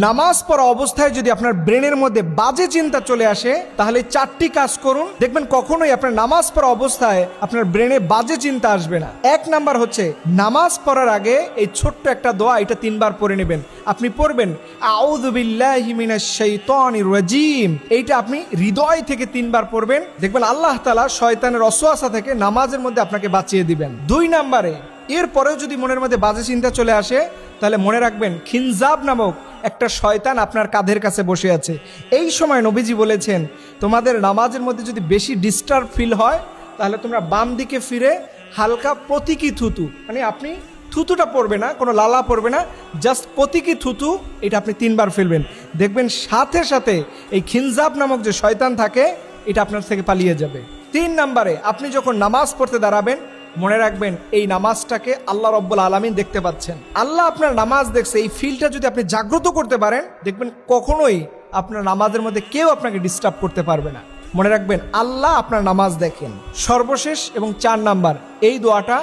নামাজ পড়া অবস্থায় যদি আপনার ব্রেনের মধ্যে বাজে চিন্তা চলে আসে তাহলে 4টি কাজ করুন, দেখবেন কখনোই আপনার নামাজ পড়া অবস্থায় আপনার ব্রেনে বাজে চিন্তা আসবে না। 1 নাম্বার হচ্ছে নামাজ পড়ার আগে এই ছোট্ট একটা দোয়া, এটা 3 বার পড়ে নেবেন। আপনি পড়বেন আউযু বিল্লাহি মিনাশ শাইতানির রাজিম, এইটা আপনি হৃদয় থেকে 3 বার পড়বেন, দেখবেন আল্লাহ তাআলা শয়তানের ওয়াসওয়াসা থেকে নামাজের মধ্যে আপনাকে বাঁচিয়ে দিবেন। 2 নাম্বারে এরপরেও যদি মনের মধ্যে বাজে চিন্তা চলে আসে তাহলে মনে রাখবেন খিনজাব নামক একটা শয়তান আপনার কাঁধের কাছে বসে আছে। এই সময় নবীজি বলেছেন তোমাদের নামাজের মধ্যে যদি বেশি ডিস্টার্ব ফিল হয় তাহলে তোমরা বাম দিকে ফিরে হালকা প্রতীকী থুতু, মানে আপনি থুতুটা পড়বে না, কোনো লালা পড়বে না, জাস্ট প্রতীকী থুতু, এটা আপনি 3 বার ফেলবেন, দেখবেন সাথে সাথে এই খিনজাব নামক যে শয়তান থাকে এটা আপনার থেকে পালিয়ে যাবে। 3 নাম্বারে আপনি যখন নামাজ পড়তে দাঁড়াবেন মনে রাখবেন এই নামাজটাকে আল্লাহ রব্বুল আলামিন দেখতে পাচ্ছেন, আল্লাহ আপনার নামাজ দেখছে। এই ফিলটা যদি আপনি জাগ্রত করতে পারেন দেখবেন কখনোই আপনার নামাজের মধ্যে কেউ আপনাকে ডিস্টার্ব করতে পারবে না। মনে রাখবেন আল্লাহ আপনার নামাজ দেখেন। সর্বশেষ এবং 4 নাম্বার, এই দোয়াটা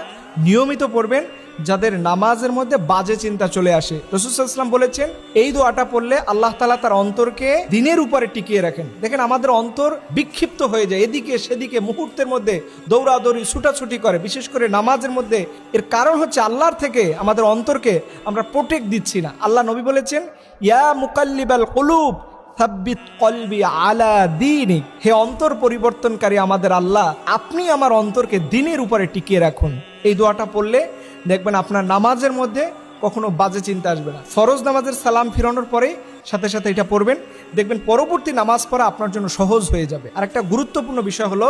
নিয়মিত পড়বেন যাদের নামাজের মধ্যে বাজে চিন্তা চলে আসে। রাসূল সাল্লাল্লাহু আলাইহি ওয়াসাল্লাম বলেছেন এই দোয়াটা পড়লে আল্লাহ তাআলা তার অন্তরকে দ্বীনের উপরে টিকিয়ে রাখেন। দেখেন আমাদের অন্তর বিক্ষিপ্ত হয়ে যায়, এদিকে সেদিকে মুহূর্তের মধ্যে দৌড়াদৌড়ি ছুটাছুটি করে, বিশেষ করে নামাজের মধ্যে। এর কারণ হচ্ছে আল্লাহর থেকে আমাদের অন্তরকে আমরা প্রোটেক্ট দিচ্ছি না। আল্লাহ নবী বলেছেন ইয়া মুকাল্লিবাল কুলুব সাব্বিত কলবি আলা দীনিক, হে অন্তর পরিবর্তনকারী আমাদের আল্লাহ, আপনি আমার অন্তরকে দ্বীনের উপরে টিকিয়ে রাখুন। এই দোয়াটা পড়লে দেখবেন আপনার নামাজের মধ্যে কখনো বাজে চিন্তা আসবে না। ফরজ নামাজের সালাম ফিরানোর পরেই সাথে সাথে এটা পড়বেন, দেখবেন পরবর্তী নামাজ পড়া আপনার জন্য সহজ হয়ে যাবে। আর একটা গুরুত্বপূর্ণ বিষয় হলো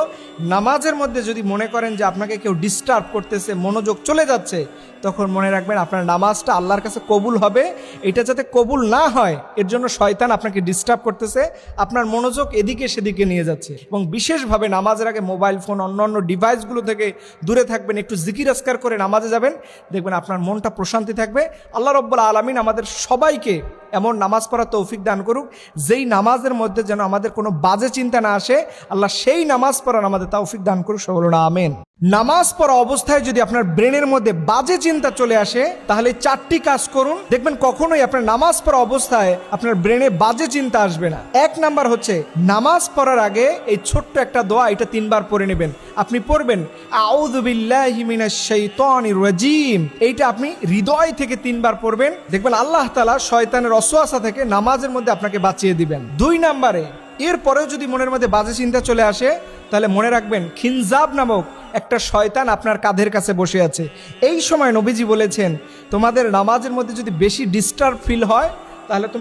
নামাজের মধ্যে যদি মনে করেন যে আপনাকে কেউ ডিস্টার্ব করতেছে, মনোযোগ চলে যাচ্ছে, তখন মনে রাখবেন আপনার নামাজটা আল্লাহর কাছে কবুল হবে। এটা যাতে কবুল না হয় এর জন্য শয়তান আপনাকে ডিস্টার্ব করতেছে, আপনার মনোযোগ এদিকে সেদিকে নিয়ে যাচ্ছে। এবং বিশেষভাবে নামাজের আগে মোবাইল ফোন অন্যান্য ডিভাইসগুলো থেকে দূরে থাকবেন, একটু জিকির আজকার করে নামাজে যাবেন, দেখবেন আপনার মনটা প্রশান্তি থাকবে। আল্লাহ রাব্বুল আলামিন আমাদের সবাইকে এমন নামাজ পড়ার তৌফিক দান করুক যেই নামাজের মধ্যে যেন আমাদের কোনো বাজে চিন্তা না আসে। আল্লাহ সেই নামাজ পড়ার আমাদের তৌফিক দান করুক, সকলে বলুন আমিন। নামাজ পড়া অবস্থায় যদি আপনার ব্রেনের মধ্যে বাজে চিন্তা চলে আসে তাহলে 4টি কাজ করুন, দেখবেন কখনোই আপনার নামাজ পড়া অবস্থায় আপনার ব্রেনে বাজে চিন্তা আসবে না। 1 নাম্বার হচ্ছে নামাজ পড়ার আগে এই ছোট্ট একটা দোয়া, এটা 3 বার পড়ে নেবেন। আপনি পড়বেন আউযু বিল্লাহি মিনাশ শাইতানির রাজিম, এইটা আপনি হৃদয় থেকে 3 বার পড়বেন, দেখবেন আল্লাহ তাআলা শয়তানের ওয়াসওয়াসা থেকে নামাজের মধ্যে আপনাকে বাঁচিয়ে দিবেন। 2 নাম্বারে এরপরেও যদি মনের মধ্যে বাজে চিন্তা চলে আসে তাহলে মনে রাখবেন খিনজাব নামক একটা শয়তান আপনার কাঁধের কাছে বসে আছে। এই সময় নবীজি বলেছেন তোমাদের নামাজের মধ্যে যদি বেশি ডিস্টার্ব ফিল হয় তাহলে